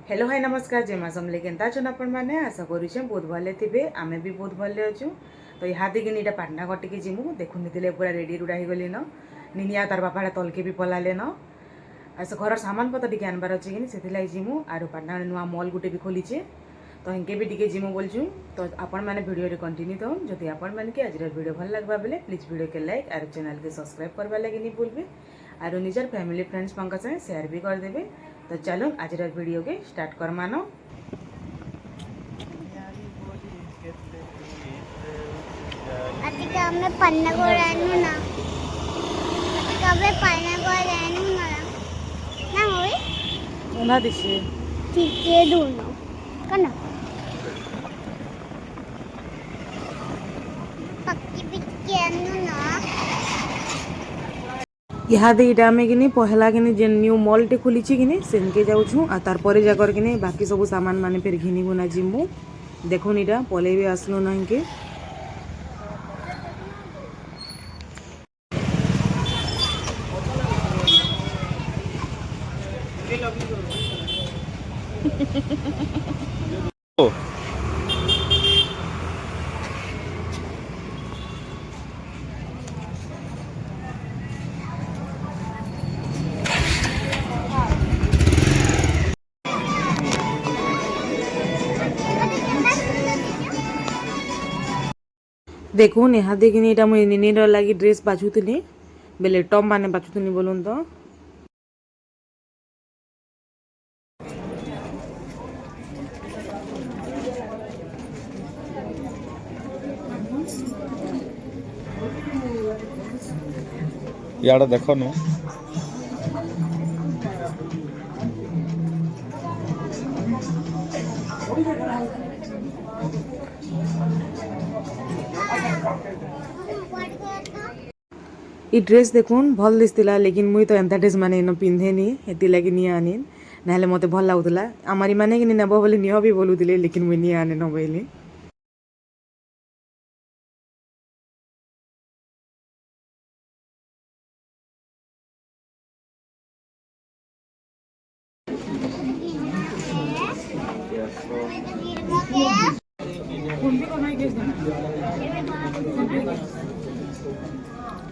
Hello hi नमस्कार जय माँ समले केन्ता अछन आपण मैंने आशा करुचे बहुत भले थे आमे भी बहुत भले अच्छु। तो यहाँ देखिन यहाँ पाटना घटिकी जिमु देखुनी पूरा रेडी रुड़ा गली न निनिया तार बापा तलके भी पलाले न आस घर सामान पत्र टी आनबार अच्छे कि से जिमु आर पाटना नुआ मल गुटे भी खोलीचे तो हेंके भी टी जिमु बोलचु। तो आपण मैंने वीडियो कंटिन्यू तो जदि आपण मैंने आज वीडियो भल लगवा बेले प्लीज वीडियो के लाइक आर चैनल के सब्सक्राइब करवा लगे नहीं भूलबे आर निजर फैमिली फ्रेंड्स संगे शेयर भी करदेवे। तो चलो आज वीडियो के स्टार्ट कर मानो। मैं पन्ना को रहनु ना कबे पन्ना को रहनु ना होई उना दिसे ठीक है दोनों कना पक्की पिक्की रहनु ना यहाँ इटा आम कि पहला कि जे न्यू मॉल टे खोली कि सेनके जाऊँ आ तार पर जाकर कि बाकी सब सामान माने फिर घिनी गुना जिमु देखुन इटा पलै भी आसलु ना के देखुन यहाँ देखिनी इटा मुझे निनीर लगी ड्रेस बाछुली बेले टॉप माने बाछुनी बोलून तो यार देखो नु ई ड्रेस देखुन भल दिसला लेकिन मुई तो एंता ड्रेस माने इन पिंधेनी हेती लगी नहीं आनी ना मते भल लगुला आमारी माने कि नेब बोली निह भी बोलुले लेकिन मुई नहीं आने न बोली।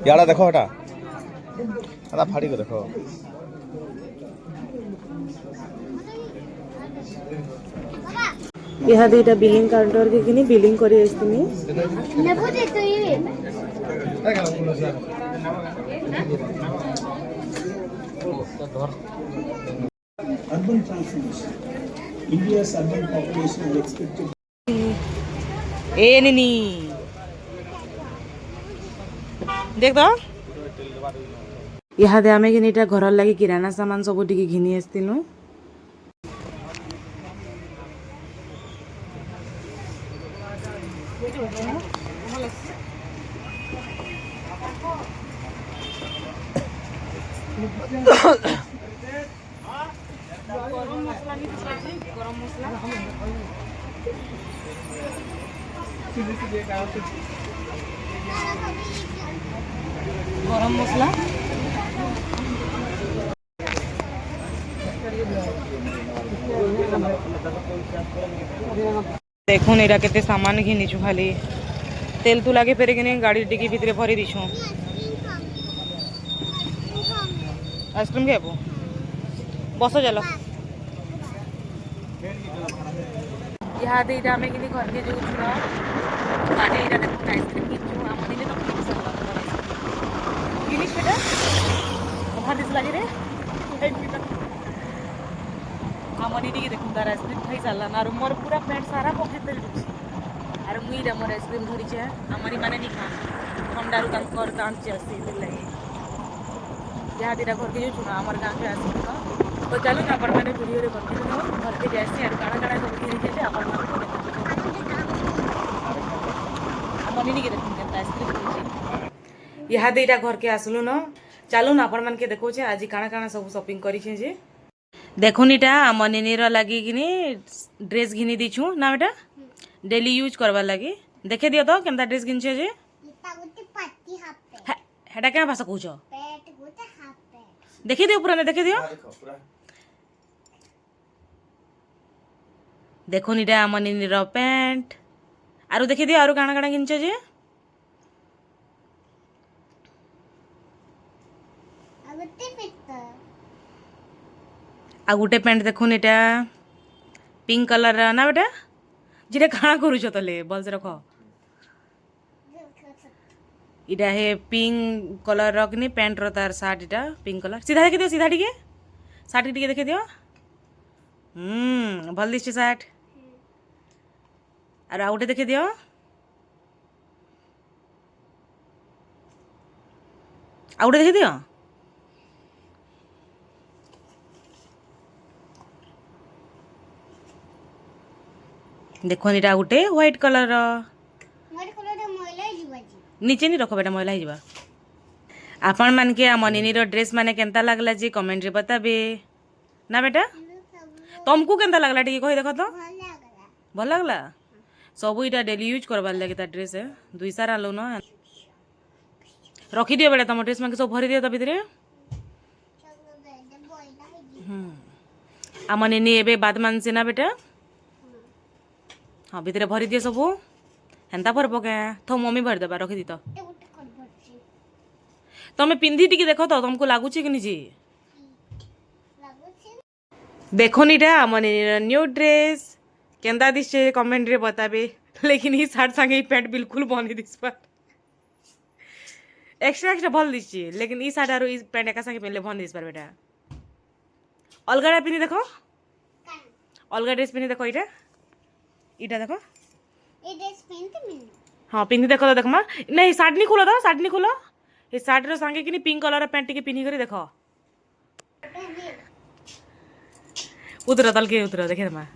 यार देखो हटा हटा फाड़ी को देखो यहाँ दुईटा बिलिंग काउंटर के किनी बिलिंग करी आस्तिनी नेबो दे तो ये Urban transformation. India's urban population is expected ए निनी देख तो यहाँ दे आमे कि इटा घर लगी किराना सामान सब टी घिनी आस्तिनु गरम मसला देखुन एटा केते सामान घिनीछु खाली तेल तू लागे फेरे कि गाड़ी डिगी भितरे भरी दीछु आइसक्रीम खाइबो बस चलो यहाँ दीटा आम कि घर के जो गाड़ी यहाँ देखो आइसक्रीम किनु आम दिने तो किनिस बेटा बाहर दिस लगे रे आम टी देखो तार आइसक्रीम खाई सारा ना मोर पूरा पैंट सारा पकेट तेल आर मुई मोर आइसक्रीम धरी आमरी माने नहीं खा ठंडारू दांत आसी लगे यहाँ दीटा घर के जो आमर गाँव के आस तो चलो ना अपन मैंने वीडियो कंटिन्यू घर के जैसे और काड़ा काड़ा सब घिरी जाते अपन यहाँ दीटा घर के आसलु न चलो ना अपन मन के देखो आज काଣା काଣା सब शॉपिंग करी जे देखुन इटा आम निनीर लगी कि ड्रेस घिनी दीछु ना बेटा डेली यूज करवा लगी देखे दियो तो केनता ड्रेस घिनछे जे हेटा क्या भाषा कहूछ देखी दियो पूरा देखे दियो देखो इटा आम निनीर पैंट आरु देखी दियो आरु काଣା काଣା किनछ जे अगते पित्ता आ गुटे पैंट देखो इटा पिंक कलर ना बेटा जिरे काଣା करूछ तले बल से रखो इटा हे पिंक कलर रखनी पैंट रो तार शर्ट इटा पिंक कलर सीधा देखि दियो सीधा टिके शर्ट टिके देखि दियो भल दिस शर्ट और आउटे देखि दियो आउटे देखि दियो देखो इटा गुटे व्हाइट कलर रो मोर कलर मोइला जीवाजी नीचे नहीं रखो बेटा मैला ही आपण मान के आम निनीर ड्रेस माने केंता लागला जी कमेंट रे बताबे ना बेटा तुमको केंता लागला टी कहि देखो तो भल लागला भल लागला सब इटा डेली यूज करबार लगे ता ड्रेस है दुई सार आलो न रखी दियो बेटा तुम ड्रेस माने सब भरी दियो त भितरे चलो बेटा बोइला ही आम निनी एबे बाद मानसे ना बेटा हाँ भितरे भरी दियो सब हेंता भर पके तो मम्मी भर देबा रखी दी तो गुटे कर भरची तमे पिंधी टिके देखो तो तुमको लागुची कि निजी लागो छी देखो नीटा आम न्यू ड्रेस केंदा दिशे कमेंट रे बताबे लेकिन ई शर्ट संगे ई पैंट बिल्कुल बनी दिस पर एक्स्ट्रा एक्स्ट्रा भल दिशे लेकिन ई शर्ट आरो ई पैंट एका संगे पहनले बन दिस पर बेटा अलगा पिनी देखो कान अलगा ड्रेस पिनी देखो इटा इटा देखो ए ड्रेस पेंट में हाँ पिंधी देखो तो देखमा नहीं शर्ट नहीं खोलो तो शर्ट नहीं खोलो ये शर्ट रो संगे कि पिंक कलर पैंट टिके पिनी करी देखो उतरो तलके उतरो देखे मा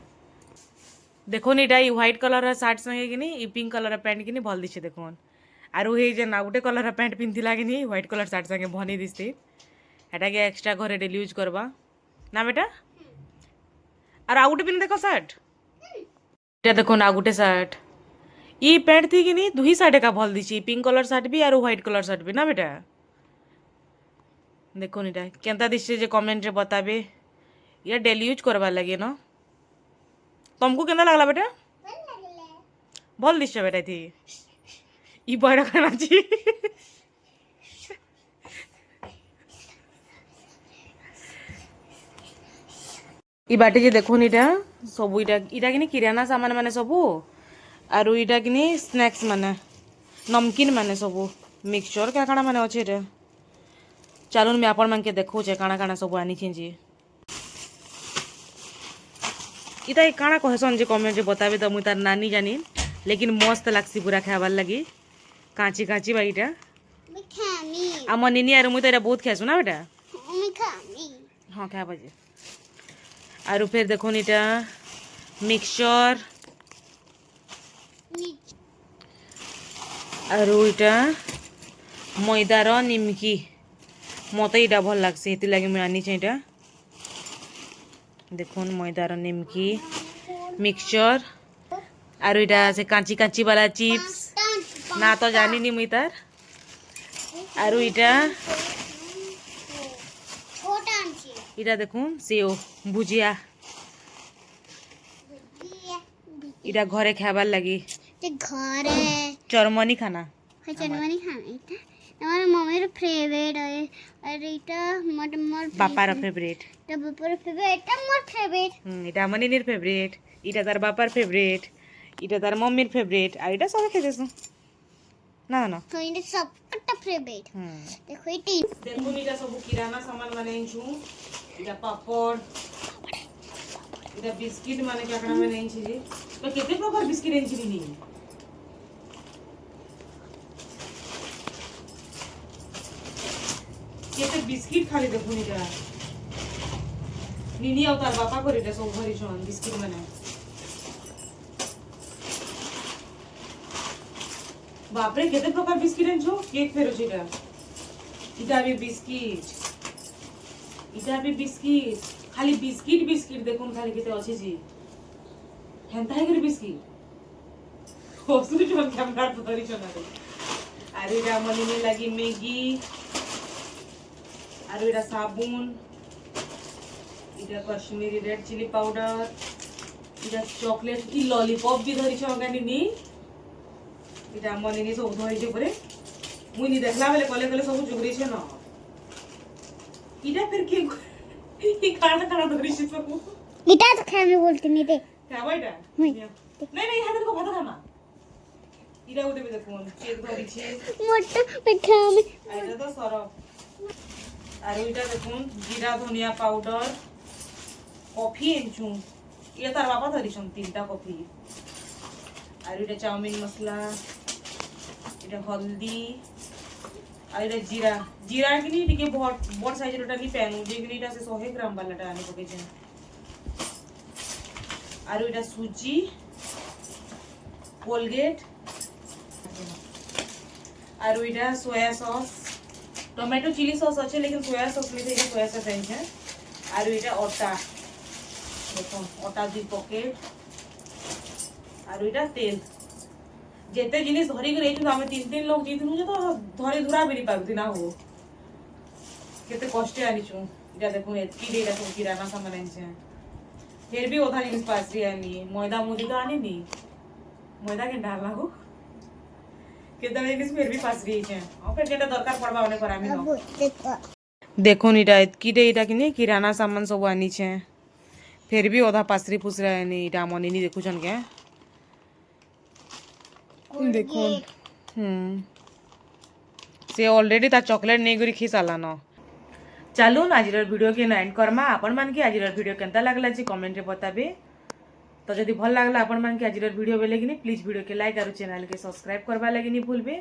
देखो नी इटा व्हाइट कलर शर्ट संगे कि ई पिंक कलर पैंट कि भल दिशे देखो आरु हे जे ना गुटे कलर पैंट पिंधी लागे नी व्हाइट कलर शर्ट संगे भनी दिसते एटा के एक्स्ट्रा घरे डेली यूज करबा ना बेटा और आ गुटे पिन देखो शर्ट इटा देखो ना गुटे शर्ट ई पैंट थी कि नी दुही साइड का भल दिशी पिंक कलर शर्ट भी और व्हाइट कलर शर्ट भी ना बेटा देखो नीटा केंता दिशे जे कमेंट रे बताबे या डेली यूज करबा लगे ना तुमको केंता लागला बेटा भल लागले भल दिशे बेटा थी ई बड़ा खाना छी ई बाटे जे देखो नीटा सब इटा इटा कि किराना सामान माने सब आरु इटा कि स्नैक्स माने नमकीन माने सब मिक्सचर क्या काଣା माने अच्छे रे चलून मैं आपण मान के देखो जे काଣା काଣା सब आनी छी जी इता ई काଣା कहसन जे कमेंट रे बताबे त मु तार नानी जानी लेकिन मस्त लागसी पूरा खाबार लगी कांची कांची बा इटा मैं खामी आम निनी आरु मु त एटा बहुत खासु ना बेटा मैं खामी हाँ खाबा जे आरु फिर देखो नीटा मिक्सचर नीचे आरु इटा मैदार निमकी मत इटा भल लागसी हेति लागि मैं आनी इटा देखुन मैदार निमकी मिक्सचर आरु इटा से कांची कांची वाला चिप्स ना तो जानी नी मुई तार आरु इटा छोटा आंची इटा देखुन सेओ भुजिया इटा घरे खाबार लगी ते घरे चरमनी खाना है चनवानी खाना इटा हमारे मम्मी रो फेवरेट है और इटा मोर बापार फेवरेट तो बापार फेवरेट मोर फेवरेट इटा मनिनीर फेवरेट इटा तार बापार फेवरेट इटा तार मम्मीर फेवरेट आ इटा सब खेदेसु ना ना तो इने सब कट्टा फेवरेट देखो इटी देखो इटा सब किराना सामान माने छु इटा पापड़ इटा बिस्किट माने क्या करा माने छि जी तो केते प्रकार बिस्किट एंछि नी केते बिस्किट खाली देखो इटा निनी आउ तार बापा कर इटा सब भरी छन बिस्किट माने बाप रे केते प्रकार बिस्किट एंछो केक फेरो छिटा इटा भी बिस्किट खाली बिस्किट बिस्किट देखुन खाली केते अछि जी हेंता है कर बिस्किट होसु जोन कैमरा धरि छना अरे इटा मनी में लगी मैगी अरे इटा साबुन इटा कश्मीरी रेड चिली पाउडर इटा चॉकलेट की लॉलीपॉप भी धरी छगा निनी इटा मन निनी सब धरी छे परे मुई नी देखला बेले कले कले सब जुगरी छे न इटा फिर की ई खाना खाना धरी छे सब इटा तो खाने बोलते नहीं थे क्या बैठा नहीं। नहीं हाथ को भात खाना इटा उठे भी देखो केक धरी छे मोटा पिठा में आइटा तो सरफ आरो इटा देखो जीरा धनिया पाउडर कॉफी एंचू ये तार बापा धरी छन तीनटा कॉफी आरो इटा चाउमीन मसला इटा हल्दी आरो इटा जीरा जीरा कि नी टिके बहुत बड़ साइज रोटा नी पैनु जे कि नीटा से 100 ग्राम वाला टा आने पके छे आरो इटा सूजी कोलगेट आरो इटा soya sauce tomato chilli sauce अच्छे लेकिन सोया सॉस में से सोया सॉस है आरो इटा आटा देखो आटा 2 पॉकेट आरो इटा तेल जेते जिनिस धरी के रेचु हम 3 लोग जीतनु जे तो धरी धुरा भी नहीं पाबती ना हो केते कष्टे आनी छु इटा देखो एतकी देला तो किराना सामान आनछे फिर भी ओथा जिनिस पासरी आनी मैदा मुदी तो आनी नी मैदा के डाल लागो केते जिनिस फिर भी पासरी छे और फिर जेटा दरकार पड़बा ओने पर आमी अब देखो देखो नीटा एतकी देटा कि नहीं किराना सामान सब आनी छे फिर भी ओधा पासरी पुसरा आनी इटा मनी नी देखु छन के देखो से ऑलरेडी ता चॉकलेट नहीं करी खी साला न चलो आज वीडियो के एंड करमा आपण मान के आज वीडियो केनता लागला जे कमेंट रे बताबे तो जदि भल लागला आपण मान के आज वीडियो बेले कि प्लीज वीडियो के लाइक और चैनल के सब्सक्राइब करबा लगे नहीं भूलबे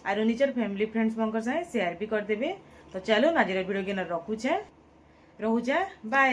और निजर फैमिली फ्रेंड्स मंकर साथे शेयर भी कर देबे तो चलो आज वीडियो के रखु छे बाय।